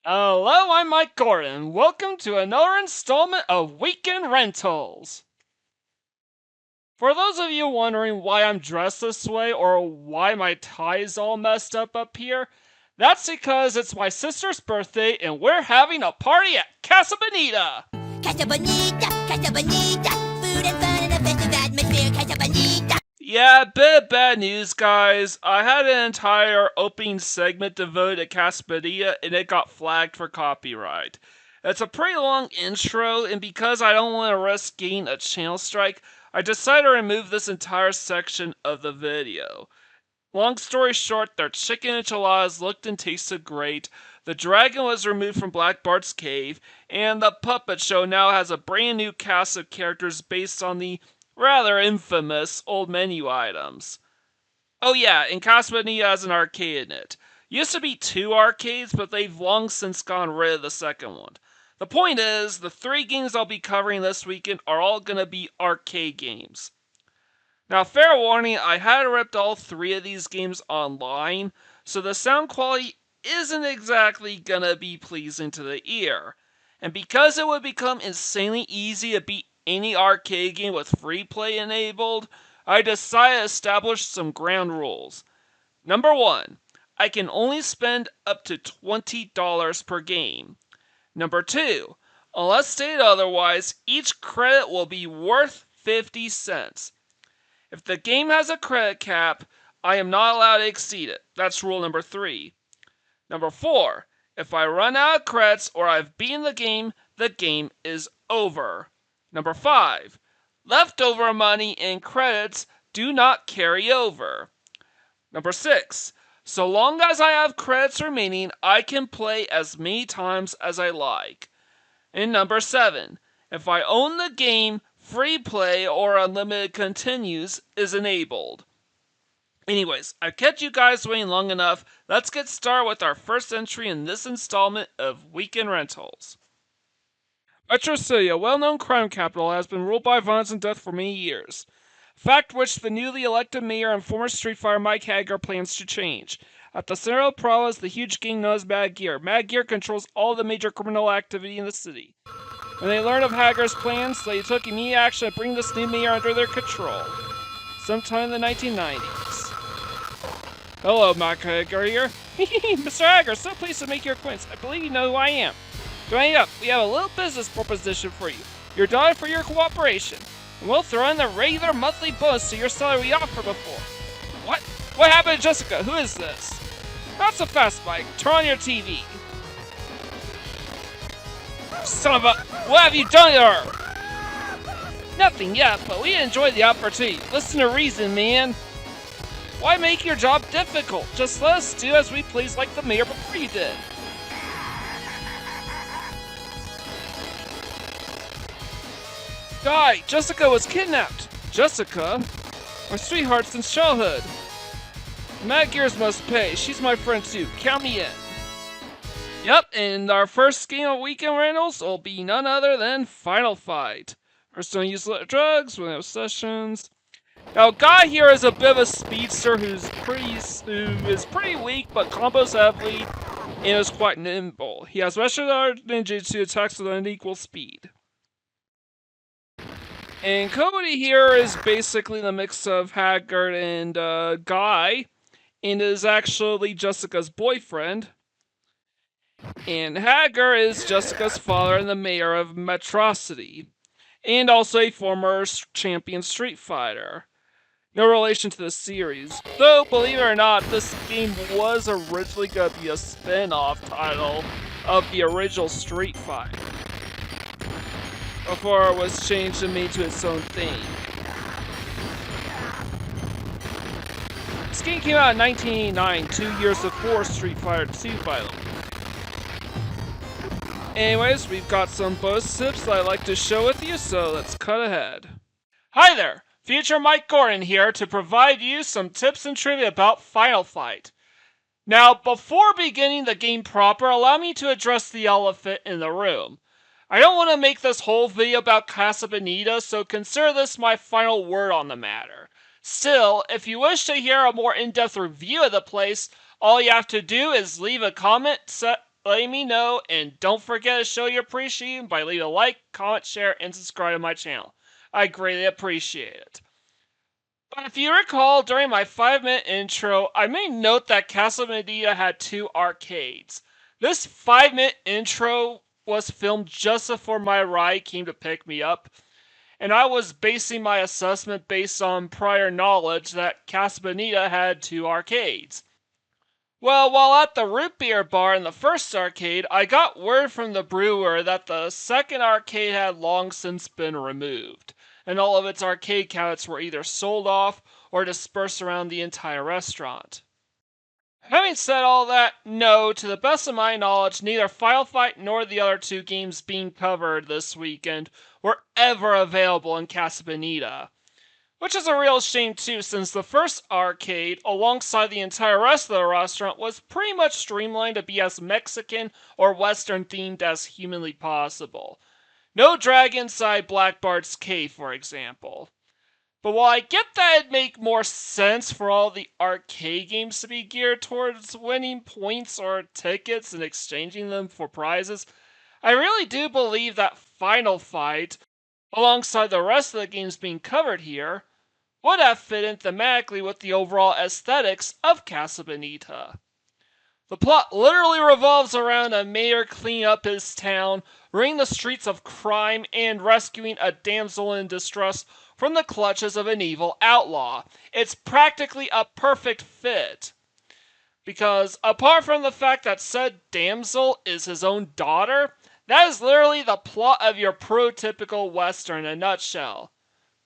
Hello, I'm Mike Gordon. Welcome to another installment of Weekend Rentals. For those of you wondering why I'm dressed this way or why my tie is all messed up here, that's because it's my sister's birthday and we're having a party at Casa Bonita. Casa Bonita, Casa Bonita, food and fun and a festive atmosphere, Casa Bonita. Yeah, bit of bad news, guys. I had an entire opening segment devoted to Casa Bonita and it got flagged for copyright. It's a pretty long intro, and because I don't want to risk getting a channel strike, I decided to remove this entire section of the video. Long story short, their chicken enchiladas looked and tasted great, the dragon was removed from Black Bart's cave, and the puppet show now has a brand new cast of characters based on the rather infamous old menu items. Oh yeah, and Casa Bonita has an arcade in it. Used to be 2 arcades, but they've long since gone rid of the second one. The point is, the 3 games I'll be covering this weekend are all gonna be arcade games. Now, fair warning, I had ripped all 3 of these games online, so the sound quality isn't exactly gonna be pleasing to the ear. And because it would become insanely easy to beat any arcade game with Freeplay enabled, I decided to establish some ground rules. Number 1, I can only spend up to $20 per game. Number 2, unless stated otherwise, each credit will be worth 50 cents. If the game has a credit cap, I am not allowed to exceed it. That's rule number 3. Number 4, if I run out of credits or I've beaten the game is over. Number 5, leftover money and credits do not carry over. Number 6, so long as I have credits remaining, I can play as many times as I like. And number 7, if I own the game, free play or unlimited continues is enabled. Anyways, I've kept you guys waiting long enough. Let's get started with our first entry in this installment of Weekend Rentals. Metro City, a well-known crime capital, has been ruled by violence and death for many years. Fact which the newly elected mayor and former street fighter Mike Hagar plans to change. At the center of the problem is the huge gang known as Mad Gear. Mad Gear controls all the major criminal activity in the city. When they learned of Hagar's plans, they took immediate action to bring this new mayor under their control. Sometime in the 1990s. Hello, Mike Hagar here. Mr. Hagar, so pleased to make your acquaintance. I believe you know who I am. Join up, we have a little business proposition for you. You're done for your cooperation. And we'll throw in the regular monthly bonus to your salary we offered before. What? What happened to Jessica? Who is this? Not so fast, Mike. Turn on your TV. Son of a... What have you done to her? Nothing yet, but we enjoyed the opportunity. Listen to reason, man. Why make your job difficult? Just let us do as we please like the mayor before you did. Guy, Jessica was kidnapped. Jessica? My sweetheart since childhood. Mad Gears must pay. She's my friend too. Count me in. Yep, and our first game of Weekend Rentals will be none other than Final Fight. First, don't use drugs, we have sessions. Now, Guy here is a bit of a speedster who is pretty weak, but combos heavily and is quite nimble. He has martial art ninjutsu attacks with unequal speed. And Cody here is basically the mix of Haggard and Guy, and is actually Jessica's boyfriend. And Hagar is Jessica's father and the mayor of Metrocity, and also a former champion street fighter. No relation to the series, though believe it or not, this game was originally going to be a spin-off title of the original Street Fighter, before it was changed and made to its own thing. This game came out in 1989, 2 years before Street Fighter 2, by the way. Anyways, we've got some bonus tips that I'd like to share with you, so let's cut ahead. Hi there! Future Mike Gordon here to provide you some tips and trivia about Final Fight. Now, before beginning the game proper, allow me to address the elephant in the room. I don't want to make this whole video about Casa Bonita, so consider this my final word on the matter. Still, if you wish to hear a more in-depth review of the place, all you have to do is leave a comment letting me know, and don't forget to show your appreciation by leaving a like, comment, share, and subscribe to my channel. I greatly appreciate it. But if you recall, during my 5-minute intro, I made note that Casa Medina had 2 arcades. This 5-minute intro was filmed just before my ride came to pick me up, and I was basing my assessment based on prior knowledge that Casa Bonita had 2 arcades. Well, while at the root beer bar in the first arcade, I got word from the brewer that the second arcade had long since been removed, and all of its arcade cabinets were either sold off or dispersed around the entire restaurant. Having said all that, no, to the best of my knowledge, neither Final Fight nor the other 2 games being covered this weekend were ever available in Casa Bonita. Which is a real shame too, since the first arcade, alongside the entire rest of the restaurant, was pretty much streamlined to be as Mexican or Western themed as humanly possible. No drag inside Black Bart's cave, for example. But while I get that it'd make more sense for all the arcade games to be geared towards winning points or tickets and exchanging them for prizes, I really do believe that Final Fight, alongside the rest of the games being covered here, would have fit in thematically with the overall aesthetics of Casa Bonita. The plot literally revolves around a mayor cleaning up his town, ridding the streets of crime, and rescuing a damsel in distress from the clutches of an evil outlaw. It's practically a perfect fit. Because apart from the fact that said damsel is his own daughter, that is literally the plot of your prototypical Western in a nutshell.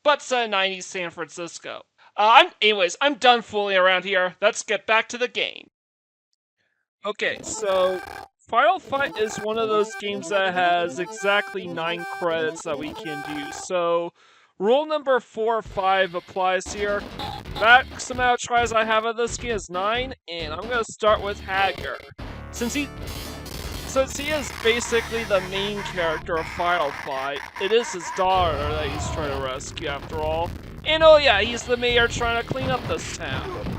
But set in 90s San Francisco. I'm done fooling around here. Let's get back to the game. Okay, so Final Fight is one of those games that has exactly 9 credits that we can do. So rule number 4 or 5 applies here. Max amount of tries I have of this game is 9, and I'm gonna start with Hager. Since he is basically the main character of Final Fight, it is his daughter that he's trying to rescue after all. And oh yeah, he's the mayor trying to clean up this town.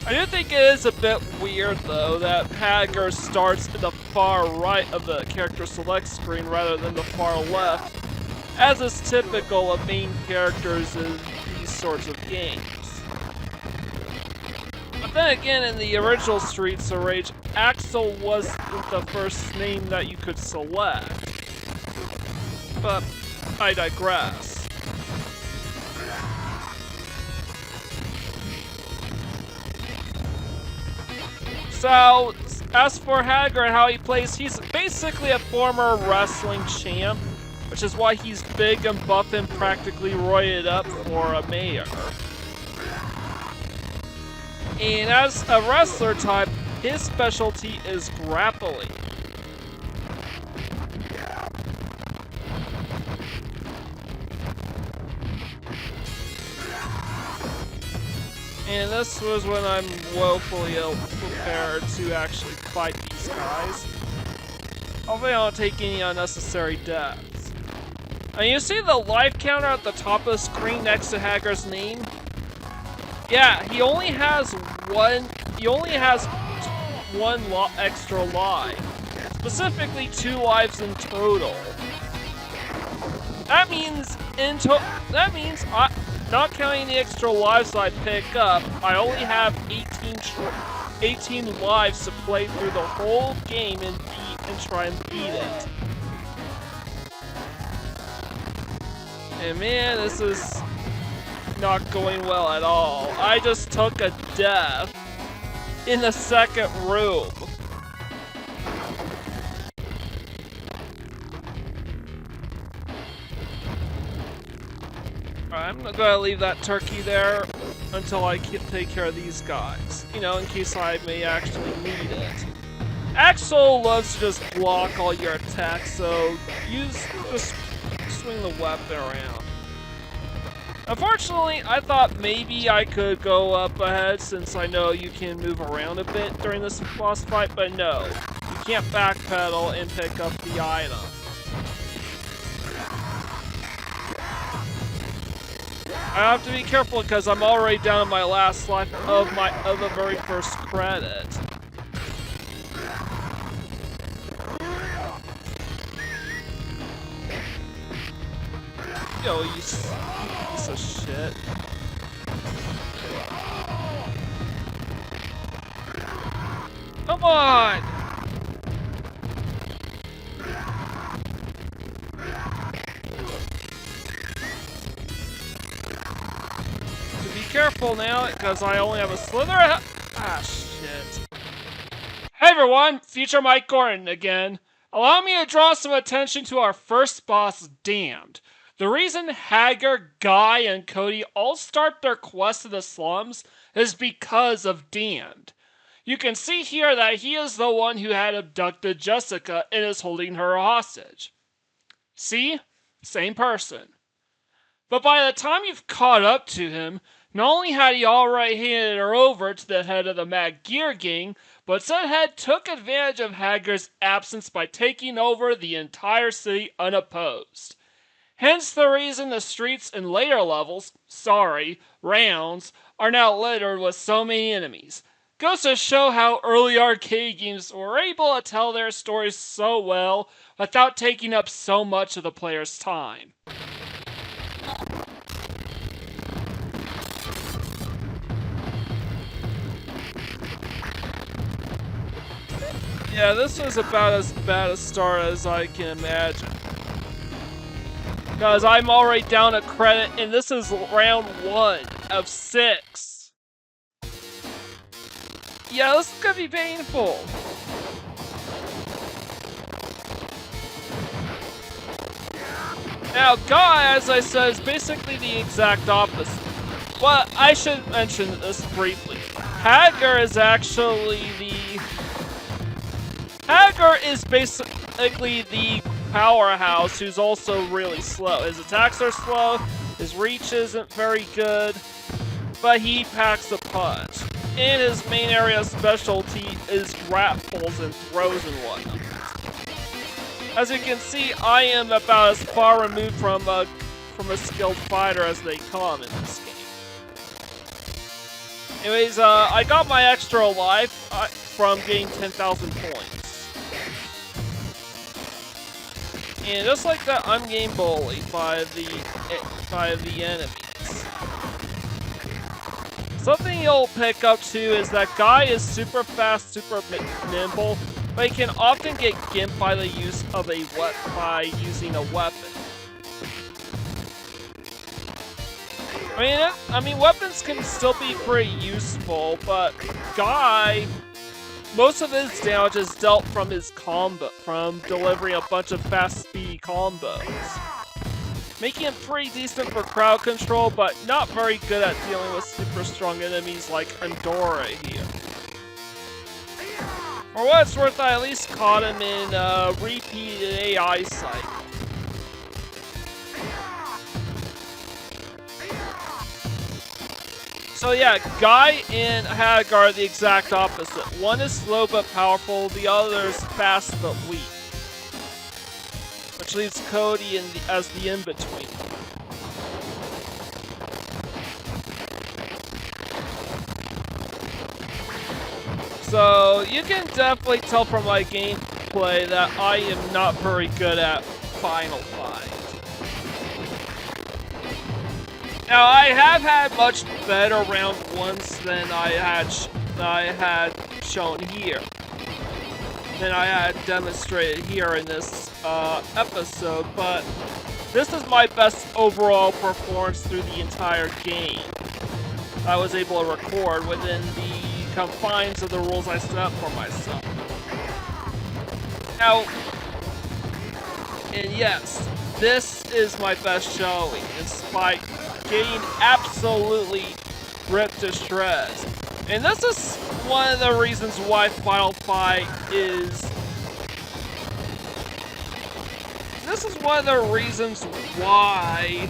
I do think it is a bit weird though that Hager starts in the far right of the character select screen rather than the far left, as is typical of main characters in these sorts of games. But then again, in the original Streets of Rage, Axel wasn't the first name that you could select. But I digress. So, as for Hager and how he plays, he's basically a former wrestling champ, which is why he's big and buff and practically roided up for a mayor. And as a wrestler type, his specialty is grappling. And this was when I'm woefully ill-prepared to actually fight these guys. Hopefully I don't take any unnecessary deaths. And you see the life counter at the top of the screen next to Hager's name? Yeah, he only has one extra life. Specifically 2 lives in total. That means not counting the extra lives I pick up, I only have 18 lives to play through the whole game and try and beat it. And man, this is not going well at all. I just took a death in the second room. I'm gonna leave that turkey there until I take care of these guys. You know, in case I may actually need it. Axel loves to just block all your attacks, so just swing the weapon around. Unfortunately, I thought maybe I could go up ahead since I know you can move around a bit during this boss fight, but no. You can't backpedal and pick up the item. I have to be careful because I'm already down to my last life of the very first credit. go, you piece of shit. Come on! Be careful now, because I only have a slither. Ah, shit. Hey everyone, future Mike Gordon again. Allow me to draw some attention to our first boss, Damned. The reason Hagar, Guy, and Cody all start their quest in the slums is because of Damned. You can see here that he is the one who had abducted Jessica and is holding her hostage. See? Same person. But by the time you've caught up to him, not only had he already handed her over to the head of the Mad Gear Gang, but said head took advantage of Hagar's absence by taking over the entire city unopposed. Hence the reason the streets in later levels, rounds, are now littered with so many enemies. Goes to show how early arcade games were able to tell their stories so well without taking up so much of the player's time. Yeah, this was about as bad a start as I can imagine. Because I'm already down a credit, and this is round 1 of 6. Yeah, this is gonna be painful. Now, Guy, as I said, is basically the exact opposite. But I should mention this briefly. Hagar is basically the powerhouse who's also really slow. His attacks are slow, his reach isn't very good, but he packs a punch. And his main area of specialty is rattles and throws and whatnot. As you can see, I am about as far removed from a skilled fighter as they come in this game. Anyways, I got my extra life from getting 10,000 points. And just like that, I'm getting bullied by the enemies. Something you'll pick up too is that Guy is super fast, super nimble, but he can often get gimped by the use of using a weapon. I mean, weapons can still be pretty useful, but Guy, most of his damage is dealt from his from delivering a bunch of fast, speedy combos. Making him pretty decent for crowd control, but not very good at dealing with super strong enemies like Andorra here. For what it's worth, I at least caught him in a repeated AI cycle. So yeah, Guy and Hagar are the exact opposite. One is slow but powerful, the other is fast but weak. Which leaves Cody as the in-between. So you can definitely tell from my gameplay that I am not very good at Final Fight. Now I have had much better round ones than I had shown here. Than I had demonstrated here in this episode, but this is my best overall performance through the entire game. I was able to record within the confines of the rules I set up for myself. Now, and yes, this is my best showing, despite getting absolutely ripped to shreds. And this is one of the reasons why Final Fight is... This is one of the reasons why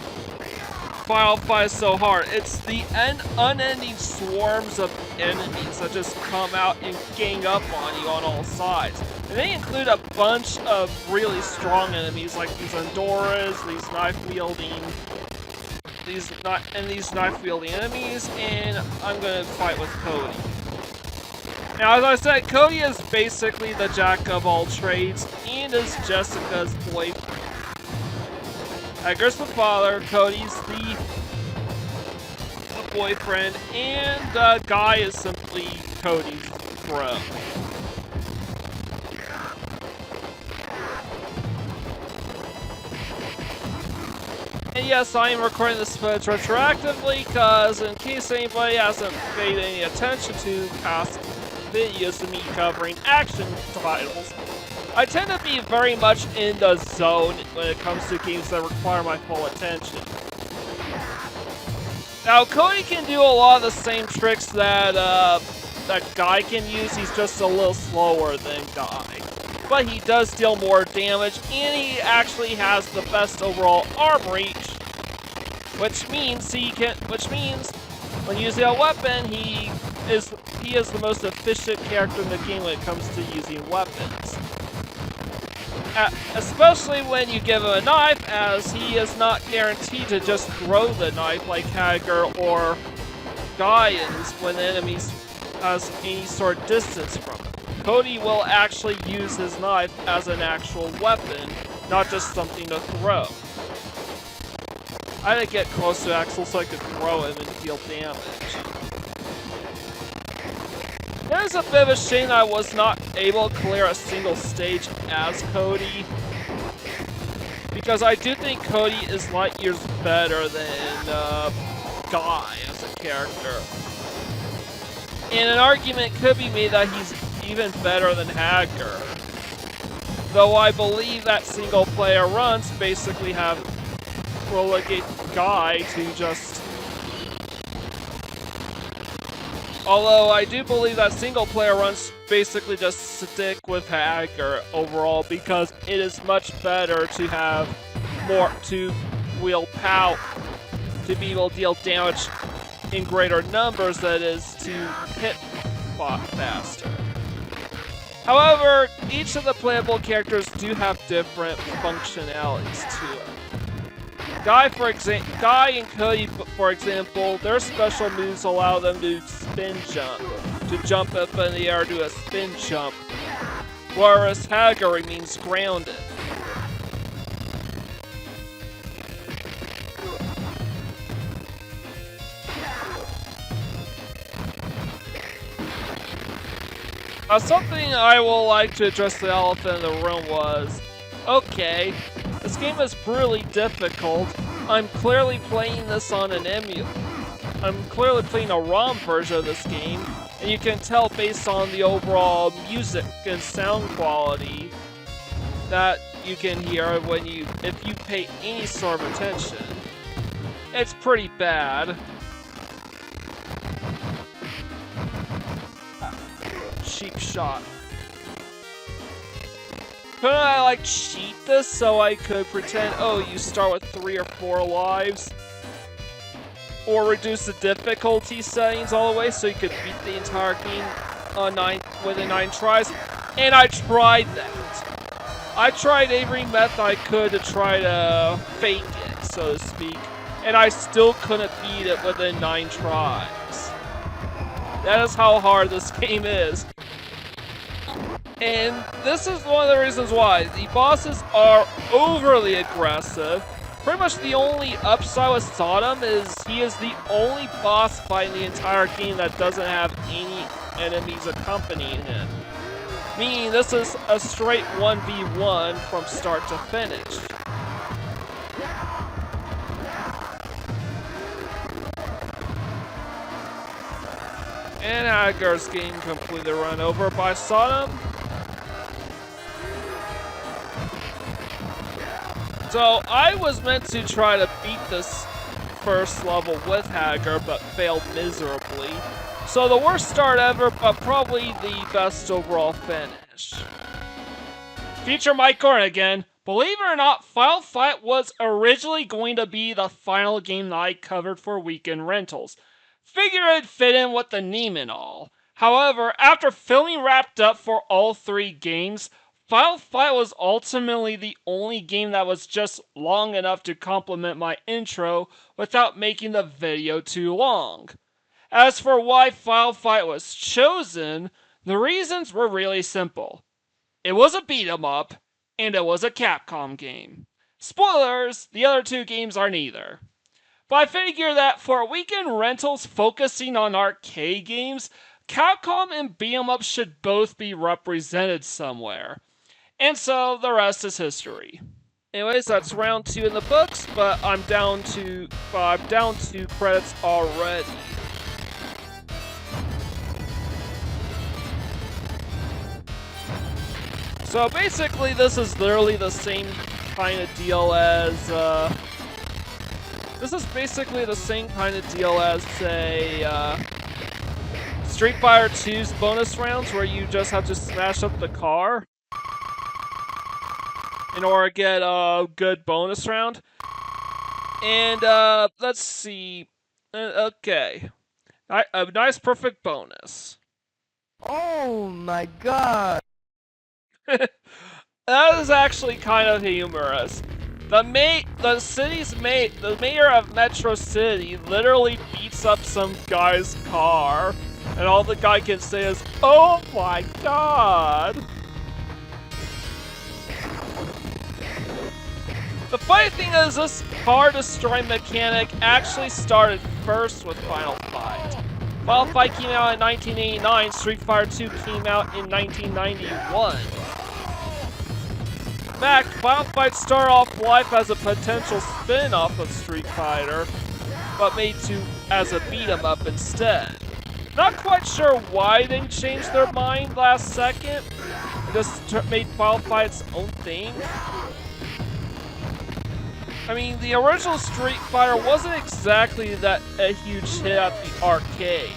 Final Fight is so hard. It's the unending swarms of enemies that just come out and gang up on you on all sides. And they include a bunch of really strong enemies like these Andoras, these knife-wielding enemies, and I'm gonna fight with Cody. Now, as I said, Cody is basically the jack of all trades, and is Jessica's boyfriend. Hager's the father, Cody's the boyfriend, and Guy is simply Cody's bro. And yes, I am recording this footage retroactively because in case anybody hasn't paid any attention to past videos of me covering action titles, I tend to be very much in the zone when it comes to games that require my full attention. Now, Cody can do a lot of the same tricks that Guy can use, he's just a little slower than Guy. But he does deal more damage, and he actually has the best overall arm reach, which means when using a weapon, he is the most efficient character in the game when it comes to using weapons. Especially when you give him a knife, as he is not guaranteed to just throw the knife like Hager or Guy is when the enemy has any sort of distance from him. Cody will actually use his knife as an actual weapon, not just something to throw. I had to get close to Axel so I could throw him and deal damage. It is a bit of a shame I was not able to clear a single stage as Cody, because I do think Cody is light years better than Guy as a character. And an argument could be made that he's even better than Hager. Though I believe that single player runs basically have relegate Guy to just... Although I do believe that single player runs basically just stick with Hager overall, because it is much better to have more to wield power, to be able to deal damage in greater numbers than it is to hit faster. However, each of the playable characters do have different functionalities to it. Guy and Cody, for example, their special moves allow them to spin jump, to jump up in the air, do a spin jump, whereas Hager remains grounded. Something I will like to address the elephant in the room was, okay, this game is brutally difficult. I'm clearly playing this on an emulator. I'm clearly playing a ROM version of this game, and you can tell based on the overall music and sound quality that you can hear if you pay any sort of attention. It's pretty bad. Cheap shot. Couldn't I cheat this so I could pretend, oh, you start with 3 or 4 lives? Or reduce the difficulty settings all the way so you could beat the entire game within 9 tries? And I tried that. I tried every method I could to try to fake it, so to speak. And I still couldn't beat it within 9 tries. That is how hard this game is. And this is one of the reasons why. The bosses are overly aggressive. Pretty much the only upside with Sodom is he is the only boss fight in the entire game that doesn't have any enemies accompanying him. Meaning this is a straight 1v1 from start to finish. And Hager's getting completely run over by Sodom. So I was meant to try to beat this first level with Hager, but failed miserably. So the worst start ever, but probably the best overall finish. Future Mike Gordon again. Believe it or not, Final Fight was originally going to be the final game that I covered for Weekend Rentals. Figure it'd fit in with the name and all. However, after filming wrapped up for all 3 games, Final Fight was ultimately the only game that was just long enough to complement my intro without making the video too long. As for why Final Fight was chosen, the reasons were really simple. It was a beat 'em up, and it was a Capcom game. Spoilers, the other two games are neither. But I figure that for weekend rentals focusing on arcade games, Capcom and beat 'em up should both be represented somewhere. And so the rest is history. Anyways, that's round 2 in the books, but I'm down to credits already. So basically, this is literally the same kind of deal as say Street Fighter 2's bonus rounds, where you just have to smash up the car in order to get a good bonus round. And let's see. Okay, a nice perfect bonus. Oh my god! That is actually kind of humorous. The mayor of Metro City literally beats up some guy's car, and all the guy can say is, "Oh my god!" The funny thing is, this car destroying mechanic actually started first with Final Fight. Final Fight came out in 1989, Street Fighter 2 came out in 1991. In fact, Final Fight started off life as a potential spin-off of Street Fighter, but made as a beat-em up instead. Not quite sure why they changed their mind last second, just made Final Fight its own thing. I mean, the original Street Fighter wasn't exactly a huge hit at the arcades.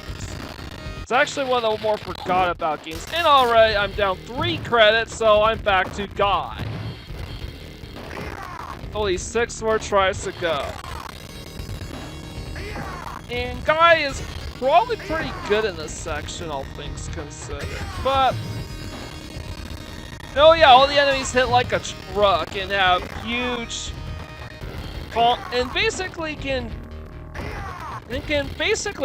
It's actually one of the more forgot about games. And already I'm down 3 credits, so I'm back to Guy. Only 6 more tries to go. And Guy is probably pretty good in this section, all things considered. But oh yeah, all the enemies hit like a truck and have huge and basically can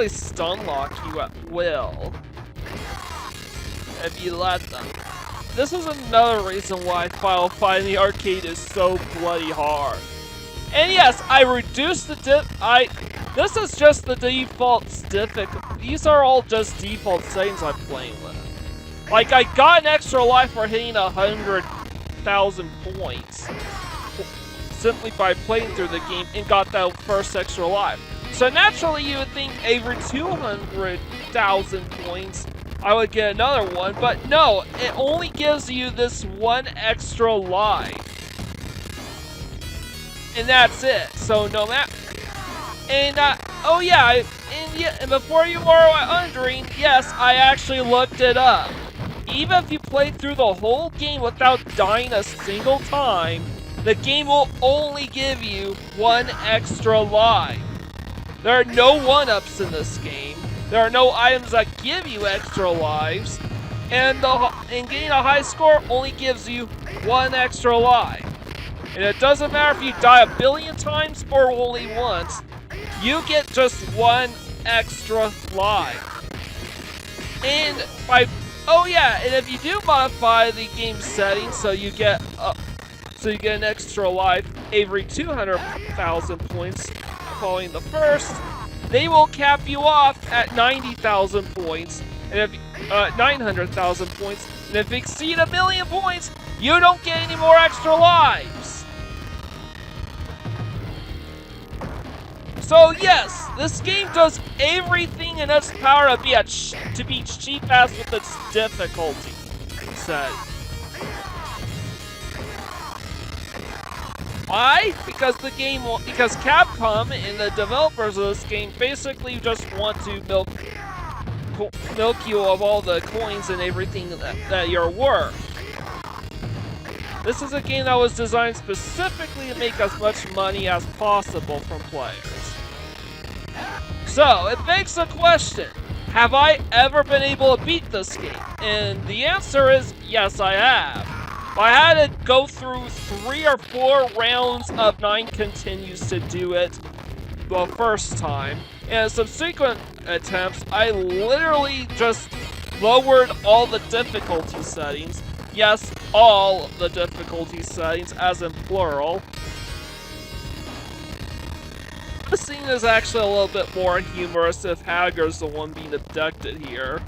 stun lock you at will if you let them. This is another reason why Final Fight in the arcade is so bloody hard. And yes, I reduced the this is just the default difficulty. These are all just default settings I'm playing with. Like, I got an extra life for hitting 100,000 points simply by playing through the game and got that first extra life. So naturally you would think every 200,000 points I would get another one, but no, it only gives you this one extra life. And that's it. So no matter, and oh yeah, and before you are wondering, yes, I actually looked it up. Even if you play through the whole game without dying a single time, the game will only give you one extra life. There are no one-ups in this game. There are no items that give you extra lives, and getting a high score only gives you one extra life. And it doesn't matter if you die 1 billion times or only once, you get just one extra life. And and if you do modify the game settings so you get an extra life every 200,000 points following the first, they will cap you off at 90,000 points, and if 900,000 points, and if you exceed 1 million points, you don't get any more extra lives. So yes, this game does everything in its power to be cheap ass with its difficulty set. Why? Because Capcom and the developers of this game basically just want to milk you of all the coins and everything that you're worth. This is a game that was designed specifically to make as much money as possible from players. So, it begs the question, have I ever been able to beat this game? And the answer is yes, I have. I had to go through 3 or 4 rounds of 9 continues to do it the first time. And subsequent attempts, I literally just lowered all the difficulty settings. Yes, all the difficulty settings, as in plural. The scene is actually a little bit more humorous if Hager's the one being abducted here.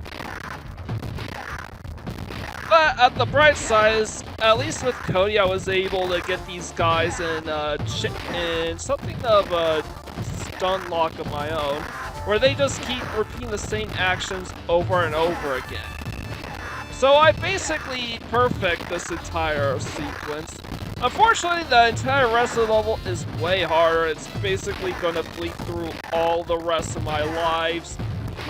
But at the bright side is, at least with Cody, I was able to get these guys in something of a stun lock of my own, where they just keep repeating the same actions over and over again. So I basically perfect this entire sequence. Unfortunately, the entire rest of the level is way harder. It's basically going to bleed through all the rest of my lives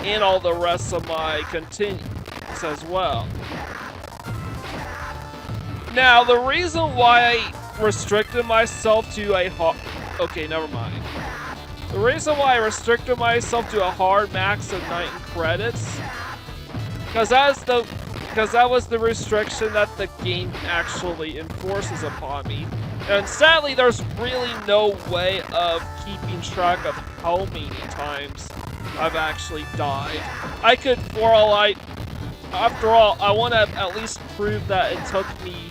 and all the rest of my continues as well. Now, the reason why I restricted myself to a okay, never mind. The reason why I restricted myself to a hard max of 9 credits, because that was the restriction that the game actually enforces upon me. And sadly, there's really no way of keeping track of how many times I've actually died. I could, after all, I want to at least prove that it took me,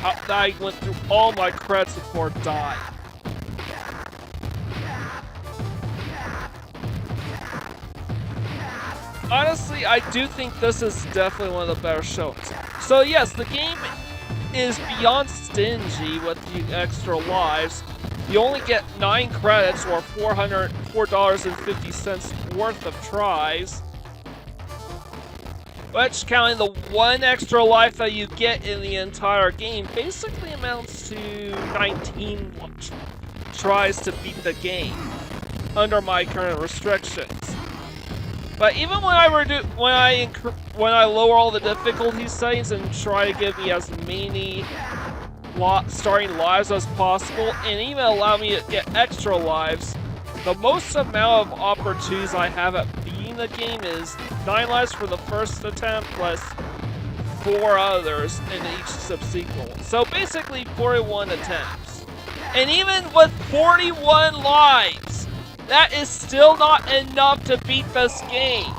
that I went through all my credits before dying. Honestly, I do think this is definitely one of the better shows. So yes, the game is beyond stingy with the extra lives. You only get 9 credits or $4.50 worth of tries. Which, counting the 1 extra life that you get in the entire game, basically amounts to 19 tries to beat the game under my current restrictions. But even when I lower all the difficulty settings and try to give me as many starting lives as possible, and even allow me to get extra lives, the most amount of opportunities I have at beating the game is 9 lives for the first attempt plus 4 others in each subsequent one. So basically 41 attempts. And even with 41 lives, that is still not enough to beat this game.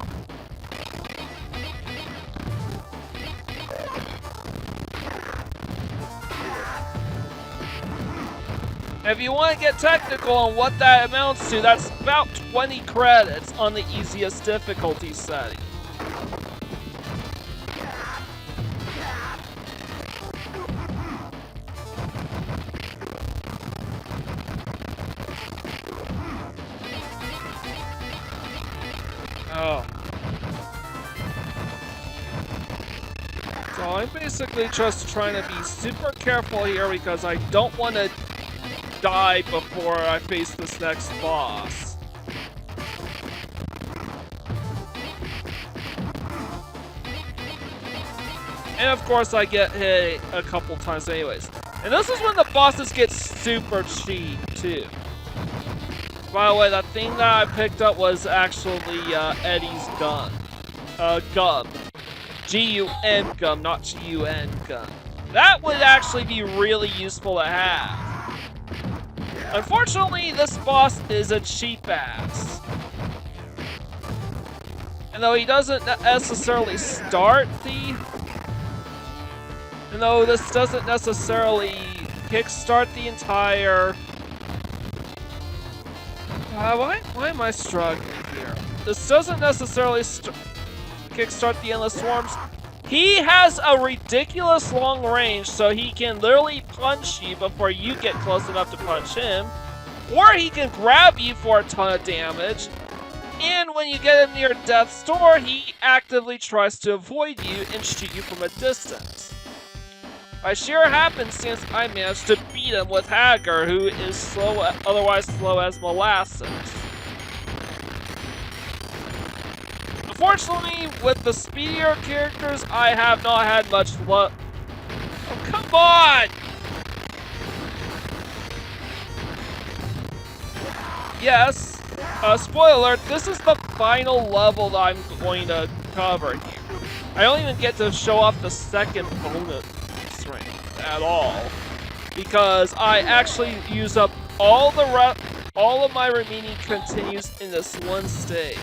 If you want to get technical on what that amounts to, that's about 20 credits on the easiest difficulty setting. Oh. So I'm basically just trying to be super careful here because I don't want to die before I face this next boss. And of course I get hit a couple times anyways. And this is when the bosses get super cheap too. By the way, that thing that I picked up was actually Eddie's gun. Gum. G-U-N gum, not G-U-N gun. That would actually be really useful to have. Unfortunately, this boss is a cheap ass. And though he doesn't necessarily start the... And though this doesn't necessarily kickstart the entire... why am I struggling here? This doesn't necessarily kickstart the Endless Swarms. He has a ridiculous long range, so he can literally punch you before you get close enough to punch him. Or he can grab you for a ton of damage. And when you get him near death's door, he actively tries to avoid you and shoot you from a distance. By sheer happenstance, I managed to beat him with Hager, who is slow, otherwise slow as molasses. Unfortunately, with the speedier characters, I have not had much luck. Oh, come on! Yes, spoiler alert, this is the final level that I'm going to cover here. I don't even get to show off the second bonus ring at all, because I actually use up all of my remaining continues in this one stage.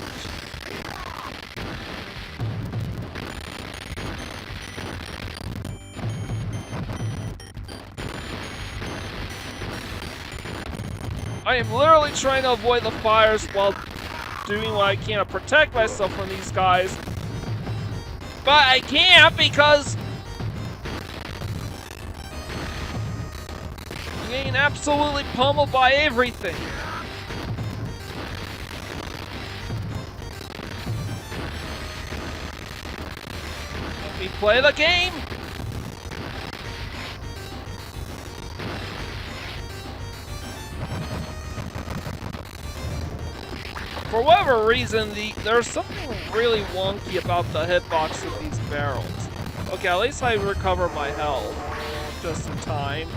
I am literally trying to avoid the fires while doing what I can to protect myself from these guys. But I can't because I'm getting absolutely pummeled by everything. Let me play the game. For whatever reason, there's something really wonky about the hitbox of these barrels. Okay, at least I recover my health just in time.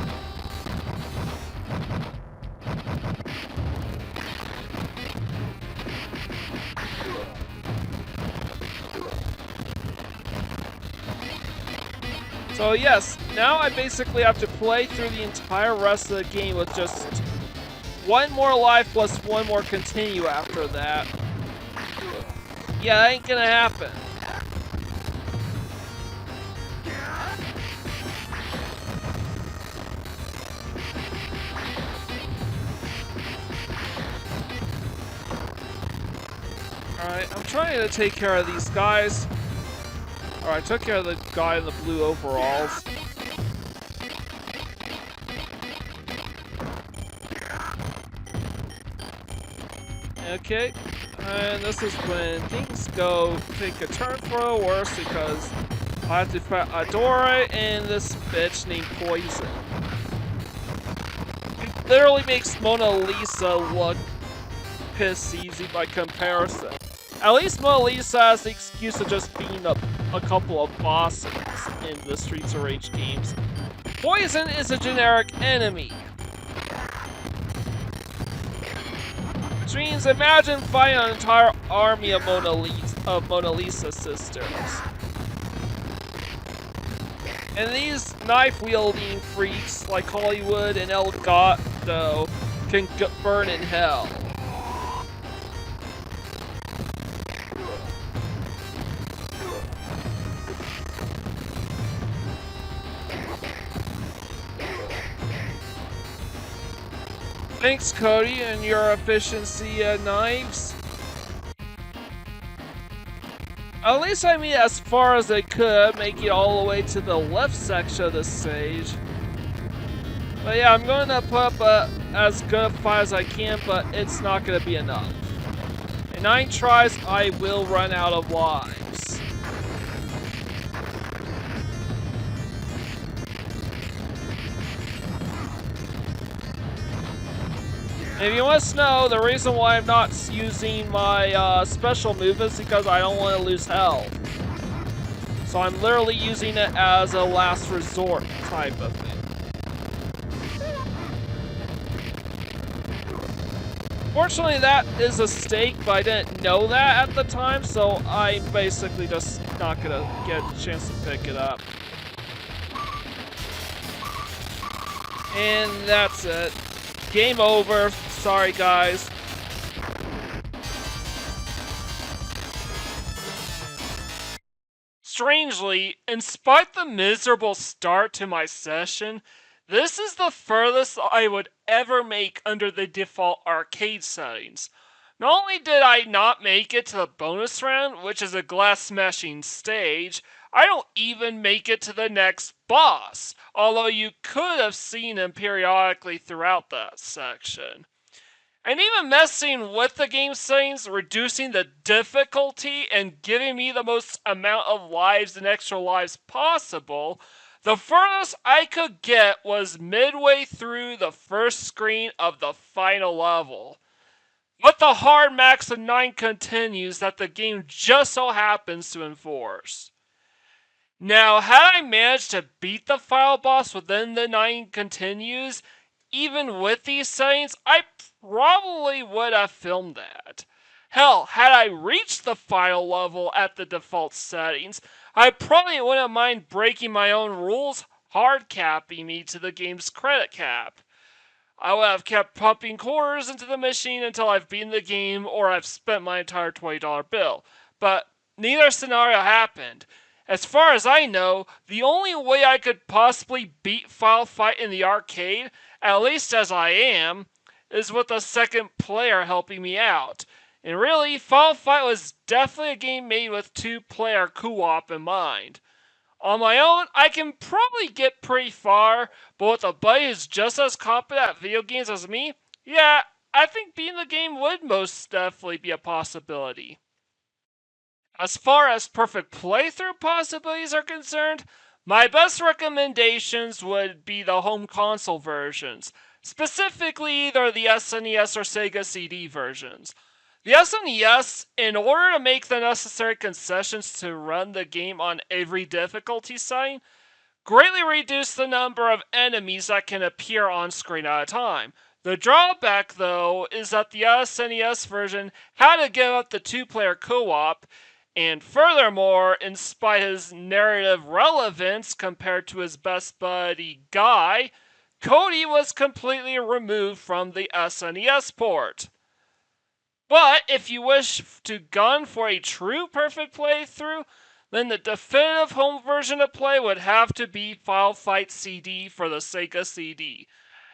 So yes, now I basically have to play through the entire rest of the game with just one more life plus one more continue after that. Yeah, that ain't gonna happen. Alright, I'm trying to take care of these guys. Alright, I took care of the guy in the blue overalls. Okay, and this is when things take a turn for the worse because I have to fight Adora and this bitch named Poison. It literally makes Mona Lisa look piss easy by comparison. At least Mona Lisa has the excuse of just being a couple of bosses in the Streets of Rage games. Poison is a generic enemy. Which means imagine fighting an entire army of Mona Lisa sisters. And these knife-wielding freaks like Hollywood and El Gato can burn in hell. Thanks, Cody, and your efficiency at knives. At least I made as far as I could, making it all the way to the left section of the stage. But yeah, I'm going to put up as good a fight as I can, but it's not going to be enough. In 9 tries, I will run out of lives. If you want to know, the reason why I'm not using my special move is because I don't want to lose health. So I'm literally using it as a last resort type of thing. Fortunately, that is a stake, but I didn't know that at the time, so I'm basically just not gonna get a chance to pick it up. And that's it. Game over. Sorry, guys. Strangely, in spite the miserable start to my session, this is the furthest I would ever make under the default arcade settings. Not only did I not make it to the bonus round, which is a glass smashing stage, I don't even make it to the next boss, although you could have seen him periodically throughout that section. And even messing with the game settings, reducing the difficulty and giving me the most amount of lives and extra lives possible, the furthest I could get was midway through the first screen of the final level. With the hard max of 9 continues that the game just so happens to enforce. Now, had I managed to beat the final boss within the 9 continues, even with these settings, I probably would have filmed that. Hell, had I reached the final level at the default settings, I probably wouldn't mind breaking my own rules, hard capping me to the game's credit cap. I would have kept pumping quarters into the machine until I've beaten the game or I've spent my entire $20 bill. But neither scenario happened. As far as I know, the only way I could possibly beat Final Fight in the arcade, at least as I am, is with a second player helping me out. And really, Final Fight was definitely a game made with two-player co-op in mind. On my own, I can probably get pretty far, but with a buddy who's just as competent at video games as me, yeah, I think beating the game would most definitely be a possibility. As far as perfect playthrough possibilities are concerned, my best recommendations would be the home console versions, specifically either the SNES or Sega CD versions. The SNES, in order to make the necessary concessions to run the game on every difficulty setting, greatly reduced the number of enemies that can appear on screen at a time. The drawback, though, is that the SNES version had to give up the two-player co-op, and furthermore, in spite of his narrative relevance compared to his best buddy Guy, Cody was completely removed from the SNES port. But if you wish to gun for a true perfect playthrough, then the definitive home version to play would have to be Final Fight CD for the Sega CD.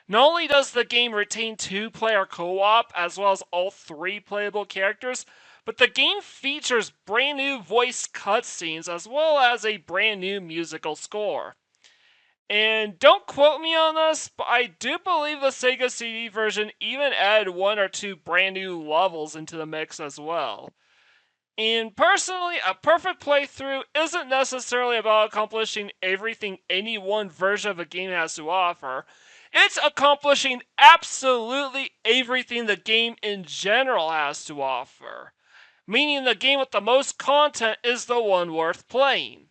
Not only does the game retain two-player co-op as well as all three playable characters, but the game features brand new voice cutscenes as well as a brand new musical score. And don't quote me on this, but I do believe the Sega CD version even added one or two brand new levels into the mix as well. And personally, a perfect playthrough isn't necessarily about accomplishing everything any one version of a game has to offer. It's accomplishing absolutely everything the game in general has to offer. Meaning the game with the most content is the one worth playing.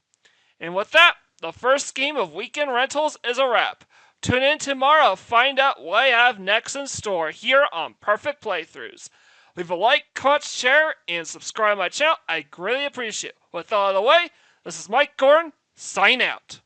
And with that, the first game of Weekend Rentals is a wrap. Tune in tomorrow to find out what I have next in store here on Perfect Playthroughs. Leave a like, comment, share, and subscribe to my channel. I greatly appreciate it. With all out of the way, this is Mike Gordon, sign out.